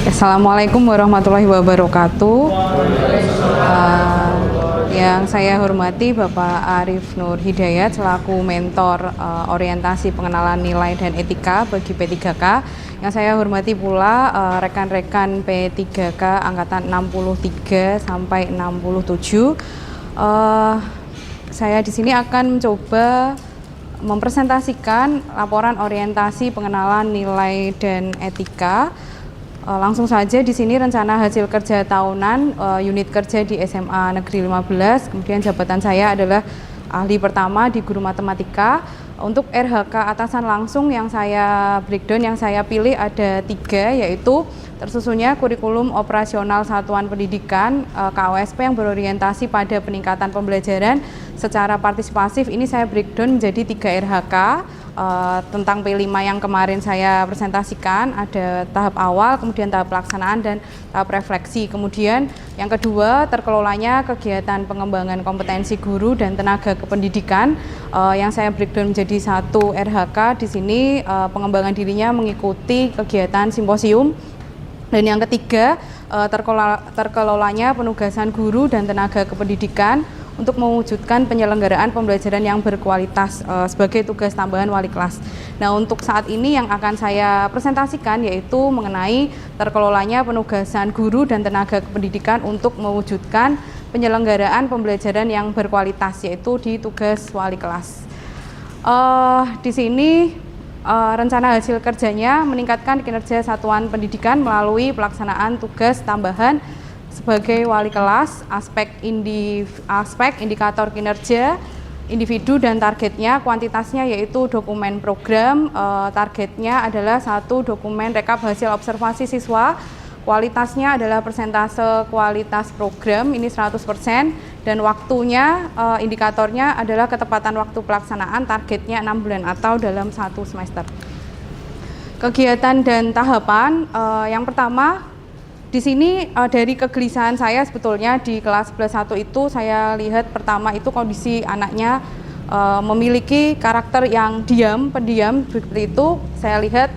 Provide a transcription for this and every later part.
Assalamualaikum warahmatullahi wabarakatuh. Yang saya hormati Bapak Arif Nur Hidayat selaku mentor orientasi pengenalan nilai dan etika bagi P3K. Yang saya hormati pula rekan-rekan P3K angkatan 63 sampai 67. Saya di sini akan mencoba mempresentasikan laporan orientasi pengenalan nilai dan etika. Langsung saja di sini rencana hasil kerja tahunan unit kerja di SMA Negeri 15. Kemudian jabatan saya adalah ahli pertama di guru matematika. Untuk RHK atasan langsung yang saya breakdown, yang saya pilih ada 3, yaitu tersusunnya kurikulum operasional satuan pendidikan KOSP yang berorientasi pada peningkatan pembelajaran secara partisipasif. Ini saya breakdown menjadi 3 RHK. Tentang P5 yang kemarin saya presentasikan, ada tahap awal, kemudian tahap pelaksanaan, dan tahap refleksi. Kemudian yang kedua, terkelolanya kegiatan pengembangan kompetensi guru dan tenaga kependidikan yang saya breakdown menjadi 1 RHK. Di sini pengembangan dirinya mengikuti kegiatan simposium. Dan yang ketiga, terkelolanya penugasan guru dan tenaga kependidikan untuk mewujudkan penyelenggaraan pembelajaran yang berkualitas sebagai tugas tambahan wali kelas. Nah, untuk saat ini yang akan saya presentasikan yaitu mengenai terkelolanya penugasan guru dan tenaga kependidikan untuk mewujudkan penyelenggaraan pembelajaran yang berkualitas, yaitu di tugas wali kelas. Di sini rencana hasil kerjanya meningkatkan kinerja satuan pendidikan melalui pelaksanaan tugas tambahan sebagai wali kelas, aspek indikator kinerja individu dan targetnya, kuantitasnya yaitu dokumen program, targetnya adalah 1 dokumen rekap hasil observasi siswa, kualitasnya adalah persentase kualitas program, ini 100%, dan waktunya, indikatornya adalah ketepatan waktu pelaksanaan, targetnya 6 bulan atau dalam 1 semester. Kegiatan dan tahapan, yang pertama, di sini dari kegelisahan saya sebetulnya di kelas 11.1 itu saya lihat pertama itu kondisi anaknya memiliki karakter yang pendiam seperti itu. Saya lihat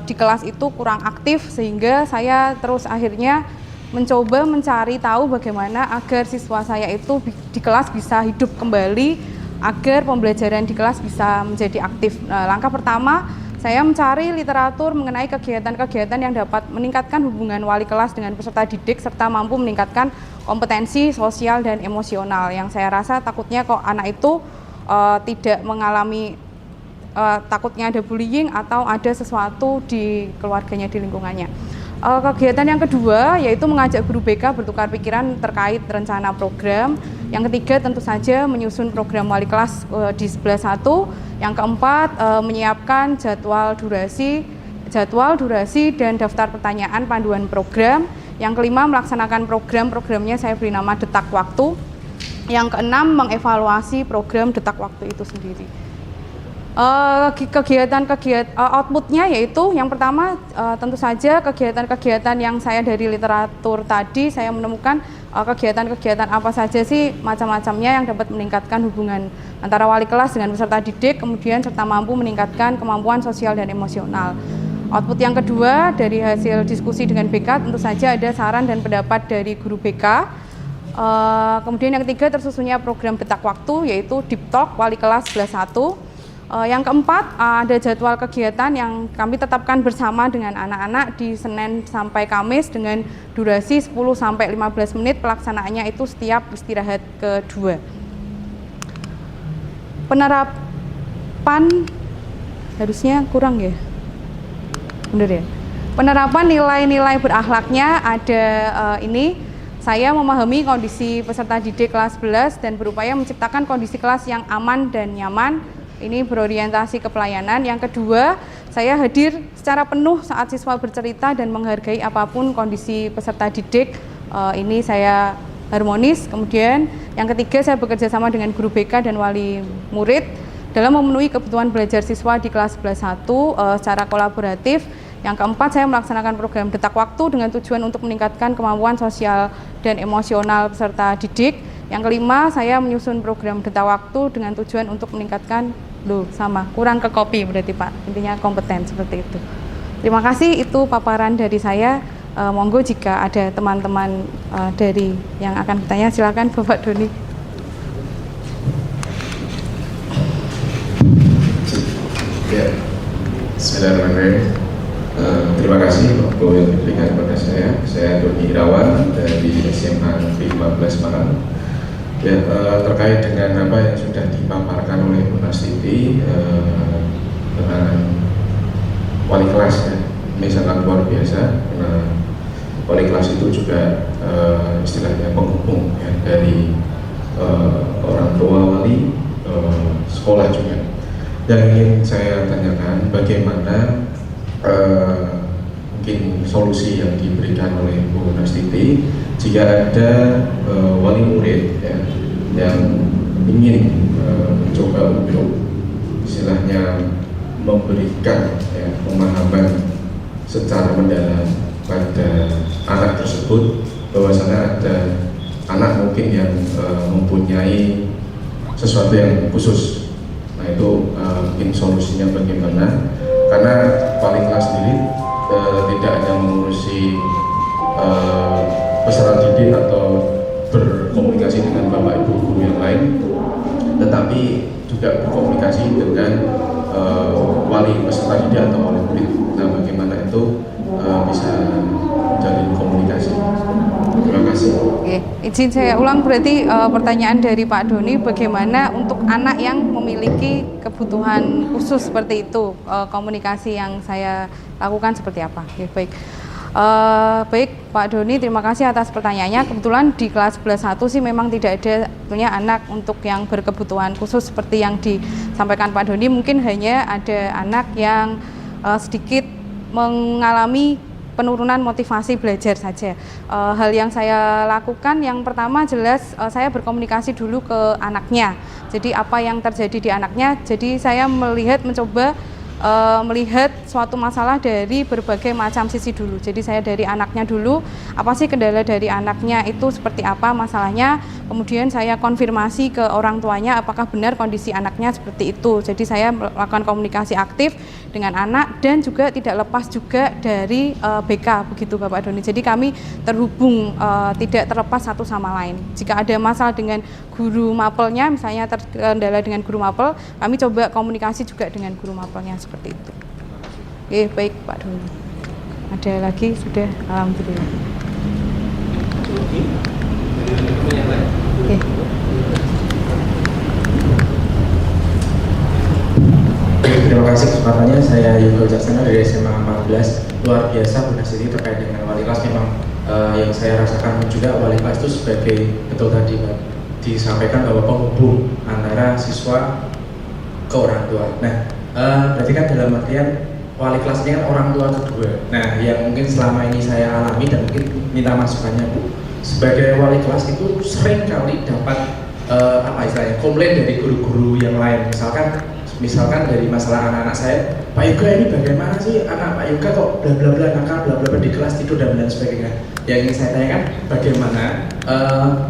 di kelas itu kurang aktif, sehingga saya terus akhirnya mencoba mencari tahu bagaimana agar siswa saya itu di kelas bisa hidup kembali, agar pembelajaran di kelas bisa menjadi aktif. Langkah pertama, saya mencari literatur mengenai kegiatan-kegiatan yang dapat meningkatkan hubungan wali kelas dengan peserta didik serta mampu meningkatkan kompetensi sosial dan emosional. Yang saya rasa takutnya kok anak itu tidak mengalami takutnya ada bullying atau ada sesuatu di keluarganya, di lingkungannya. Kegiatan yang kedua yaitu mengajak guru BK bertukar pikiran terkait rencana program. Yang ketiga tentu saja menyusun program wali kelas di 11.1. Yang keempat, menyiapkan jadwal durasi dan daftar pertanyaan panduan program. Yang kelima, melaksanakan programnya saya beri nama detak waktu. Yang keenam, mengevaluasi program detak waktu itu sendiri. Outputnya yaitu yang pertama, tentu saja kegiatan-kegiatan yang saya dari literatur tadi, saya menemukan kegiatan-kegiatan apa saja sih macam-macamnya yang dapat meningkatkan hubungan antara wali kelas dengan peserta didik, kemudian serta mampu meningkatkan kemampuan sosial dan emosional. Output yang kedua dari hasil diskusi dengan BK tentu saja ada saran dan pendapat dari guru BK. Kemudian yang ketiga, tersusunnya program detak waktu yaitu Deep Talk wali kelas 11.1. Yang keempat, ada jadwal kegiatan yang kami tetapkan bersama dengan anak-anak di Senin sampai Kamis dengan durasi 10-15 menit, pelaksanaannya itu setiap istirahat kedua. Penerapan harusnya kurang ya? Bener ya? Penerapan nilai-nilai berakhlaknya ada ini. Saya memahami kondisi peserta didik kelas 11 dan berupaya menciptakan kondisi kelas yang aman dan nyaman. Ini berorientasi ke pelayanan. Yang kedua, saya hadir secara penuh saat siswa bercerita dan menghargai apapun kondisi peserta didik. Ini saya harmonis. Kemudian yang ketiga, saya bekerja sama dengan guru BK dan wali murid dalam memenuhi kebutuhan belajar siswa di kelas 11.1 secara kolaboratif. Yang keempat, saya melaksanakan program detak waktu dengan tujuan untuk meningkatkan kemampuan sosial dan emosional peserta didik. Yang kelima, saya menyusun program detak waktu dengan tujuan untuk meningkatkan kurang ke copy berarti Pak, intinya kompeten seperti itu. Terima kasih, itu paparan dari saya. Monggo jika ada teman-teman dari yang akan bertanya, silakan Bapak Doni. Ya, bismillahirrahmanirrahim. Terima kasih waktu yang diberikan kepada saya. Saya Doni Irawan dari SMA Negeri 15 Malang. Ya, terkait dengan apa yang sudah dipaparkan oleh Bu Nastiti dengan wali kelas, ya, ini sangat luar biasa. Karena wali kelas itu juga istilahnya penghubung, ya, dari orang tua wali, sekolah juga. Yang ingin saya tanyakan, bagaimana mungkin solusi yang diberikan oleh Bu Nastiti jika ada wali murid, ya, yang ingin mencoba untuk istilahnya memberikan, ya, pemahaman secara mendalam pada anak tersebut, bahwasanya ada anak mungkin yang mempunyai sesuatu yang khusus. Nah itu mungkin solusinya bagaimana, karena wali kelas sendiri tidak hanya mengurusi peserta didik atau berkomunikasi dengan bapak ibu guru yang lain, tetapi juga berkomunikasi dengan wali peserta didik atau wali murid. Nah bagaimana itu bisa menjalin komunikasi. Terima kasih. Oke, izin saya ulang, berarti pertanyaan dari Pak Doni, bagaimana untuk anak yang memiliki kebutuhan khusus seperti itu, komunikasi yang saya lakukan seperti apa? Oke, baik. Baik Pak Doni, terima kasih atas pertanyaannya. Kebetulan di kelas 11.1 sih memang tidak ada punya anak untuk yang berkebutuhan khusus seperti yang disampaikan Pak Doni. Mungkin hanya ada anak yang sedikit mengalami penurunan motivasi belajar saja. Hal yang saya lakukan yang pertama jelas saya berkomunikasi dulu ke anaknya. Jadi apa yang terjadi di anaknya, jadi saya mencoba melihat suatu masalah dari berbagai macam sisi dulu. Jadi saya dari anaknya dulu, apa sih kendala dari anaknya itu seperti apa masalahnya, kemudian saya konfirmasi ke orang tuanya apakah benar kondisi anaknya seperti itu. Jadi saya melakukan komunikasi aktif dengan anak dan juga tidak lepas juga dari BK, begitu Bapak Doni. Jadi kami terhubung, tidak terlepas satu sama lain. Jika ada masalah dengan guru mapelnya, misalnya terkendala dengan guru mapel, kami coba komunikasi juga dengan guru mapelnya seperti itu. Oke, baik Pak Doni. Ada lagi? Sudah, alhamdulillah. Oke. Terima kasih kesempatannya. Saya Yoga Wijaksana dari SMA 14. Luar biasa Bu Nastiti terkait dengan wali kelas. Memang yang saya rasakan juga wali kelas itu sebagai, betul tadi Pak disampaikan, bahwa penghubung antara siswa ke orang tua. Nah, berarti kan dalam artian wali kelas ini kan orang tua kedua. Nah, yang mungkin selama ini saya alami dan mungkin minta masukannya Bu, sebagai wali kelas itu sering kali dapat apa istilahnya, komplain dari guru-guru yang lain. Misalkan dari masalah anak-anak saya, Pak Yoga ini bagaimana sih anak Pak Yoga kok bla bla bla nakal, bla bla bla di kelas tidur dan lain sebagainya. Yang ingin saya tanyakan, bagaimana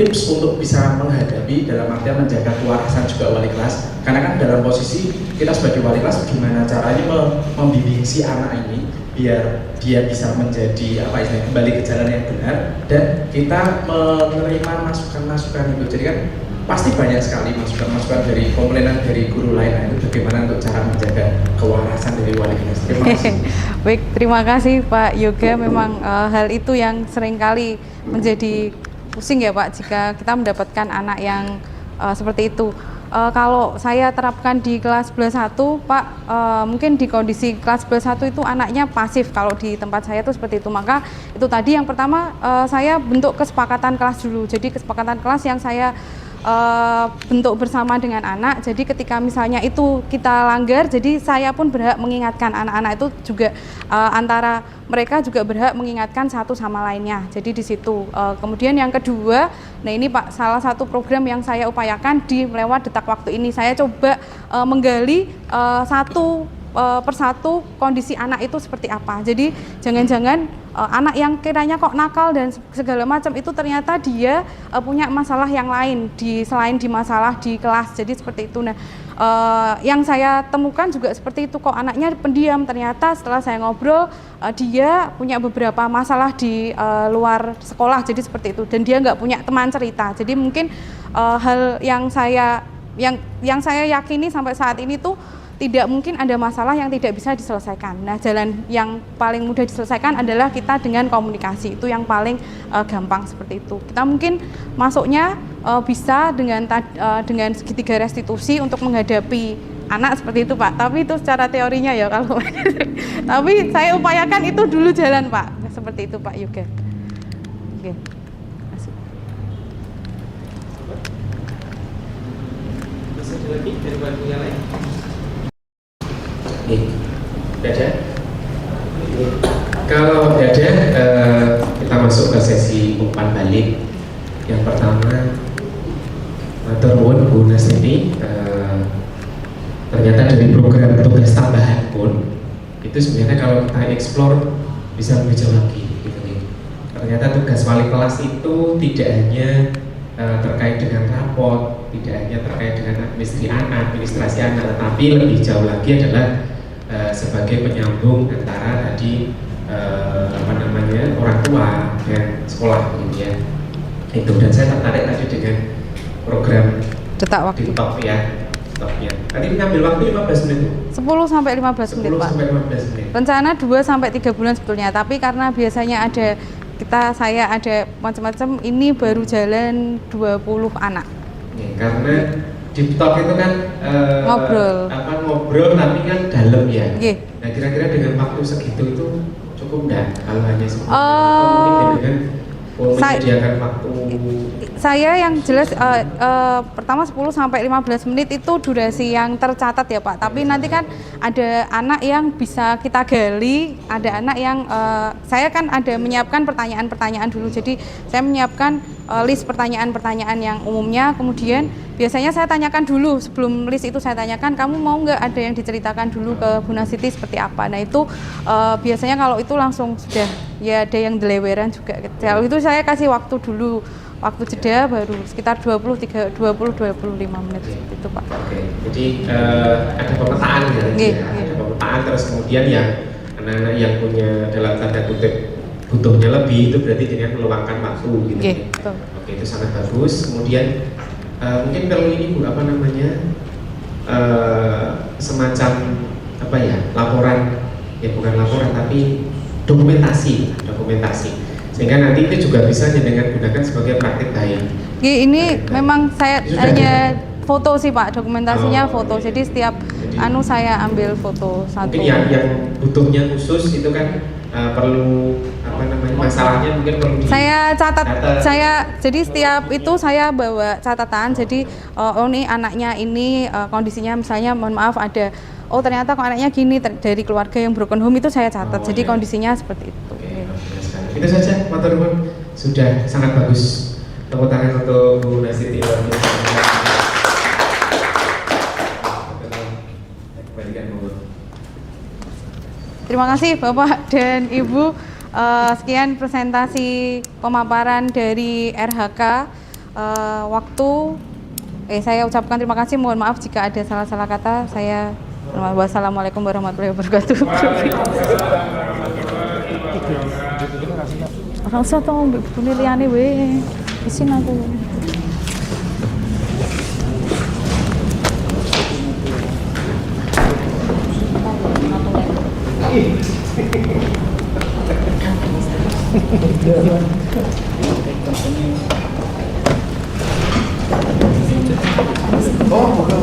tips untuk bisa menghadapi, dalam artian menjaga kewarasan juga wali kelas, karena kan dalam posisi kita sebagai wali kelas, bagaimana caranya membimbing si anak ini biar dia bisa menjadi apa istilahnya, kembali ke jalan yang benar, dan kita menerima masukan-masukan itu. Jadi kan pasti banyak sekali masukan-masukan dari komplainan dari guru lain. Nah, itu bagaimana untuk cara menjaga kewarasan dari wali kelas? Terima kasih. Baik, terima kasih Pak Yoga. Memang hal itu yang seringkali menjadi pusing ya Pak, jika kita mendapatkan anak yang seperti itu. Kalau saya terapkan di kelas 11.1 Pak, mungkin di kondisi kelas 11.1 itu anaknya pasif. Kalau di tempat saya itu seperti itu. Maka itu tadi yang pertama, saya bentuk kesepakatan kelas dulu. Jadi kesepakatan kelas yang saya bentuk bersama dengan anak. Jadi ketika misalnya itu kita langgar, jadi saya pun berhak mengingatkan anak-anak itu juga, antara mereka juga berhak mengingatkan satu sama lainnya. Jadi di situ. Kemudian yang kedua, nah ini Pak, salah satu program yang saya upayakan di lewat detak waktu ini, saya coba menggali satu persatu kondisi anak itu seperti apa. Jadi jangan-jangan anak yang kiranya kok nakal dan segala macam itu ternyata dia punya masalah yang lain selain di masalah di kelas. Jadi seperti itu. Nah, yang saya temukan juga seperti itu, kok anaknya pendiam, ternyata setelah saya ngobrol dia punya beberapa masalah di luar sekolah. Jadi seperti itu, dan dia nggak punya teman cerita. Jadi mungkin hal yang saya yakini sampai saat ini tuh tidak mungkin ada masalah yang tidak bisa diselesaikan. Nah, jalan yang paling mudah diselesaikan adalah kita dengan komunikasi. Itu yang paling gampang seperti itu. Kita mungkin masuknya bisa dengan segitiga restitusi untuk menghadapi anak seperti itu, Pak. Tapi itu secara teorinya ya kalau tapi saya upayakan itu dulu jalan, Pak. Seperti itu, Pak Yoga. Oke. Lagi dari yang lain. Ada? Kalau ada, kita masuk ke sesi umpan balik. Yang pertama, matur nuwun Bu Nasiti. Ternyata dari program tugas tambahan pun itu sebenarnya kalau kita explore bisa lebih jauh lagi. Gitu. Ternyata tugas wali kelas itu tidak hanya terkait dengan raport, tidak hanya terkait dengan administrasi anak, tetapi lebih jauh lagi adalah sebagai penyambung antara tadi orang tua dan sekolah gitu ya. Itu, dan saya tertarik tadi dengan program Detak Waktu. TikTok ya. TikToknya. Tadi ngambil waktu 15 menit. 10 sampai 15 menit, Pak. 10 sampai 15 menit. Rencana 2 sampai 3 bulan sebetulnya, tapi karena biasanya saya ada macam-macam, ini baru jalan 20 anak. Ya, karena di TikTok itu kan ngobrol tapi kan dalam ya. Yeah. Nah, kira-kira dengan waktu segitu itu cukup enggak kalau hanya segitu? Mungkin dengan menyediakan waktu. Saya yang jelas pertama 10 sampai 15 menit itu durasi yang tercatat ya, Pak. Tapi nanti kan ada anak yang bisa kita gali, ada anak yang saya kan ada menyiapkan pertanyaan-pertanyaan dulu. Jadi saya menyiapkan list pertanyaan-pertanyaan yang umumnya, kemudian biasanya saya tanyakan dulu sebelum list itu, saya tanyakan, kamu mau nggak ada yang diceritakan dulu ke Bu Nasiti seperti apa. Nah itu biasanya kalau itu langsung sudah ya ada yang deleweran juga. Kalau itu saya kasih waktu dulu, waktu jeda baru sekitar 20-25 menit itu, Pak. Oke, jadi ada pemetaan ya, ada pemetaan, terus kemudian yang anak-anak yang punya dalam tanda kutip butuhnya lebih itu berarti dengan meluangkan waktu gitu. Oke, itu sangat bagus. Kemudian mungkin kalau ini Bu semacam laporan, ya bukan laporan tapi dokumentasi sehingga nanti itu juga bisa dengan gunakan sebagai praktik baik. Ini memang saya hanya foto sih, Pak, dokumentasinya foto. Jadi setiap saya ambil foto satu. Mungkin yang butuhnya khusus itu kan perlu masalahnya mungkin perlu saya catat. Jadi setiap itu saya bawa catatan. Jadi ini anaknya ini kondisinya misalnya, mohon maaf ada ternyata kok anaknya gini dari keluarga yang broken home, itu saya catat. Jadi kondisinya seperti itu. Itu saja, matur nuwun, sudah sangat bagus. Tepuk tangan untuk Bu Nasiti. Terima kasih Bapak dan Ibu. Sekian presentasi pemaparan dari RHK. Saya ucapkan terima kasih. Mohon maaf jika ada salah-salah kata. Wassalamualaikum warahmatullahi wabarakatuh. Orang usah tau bune liyane we. Isin aku. Oh, bukan.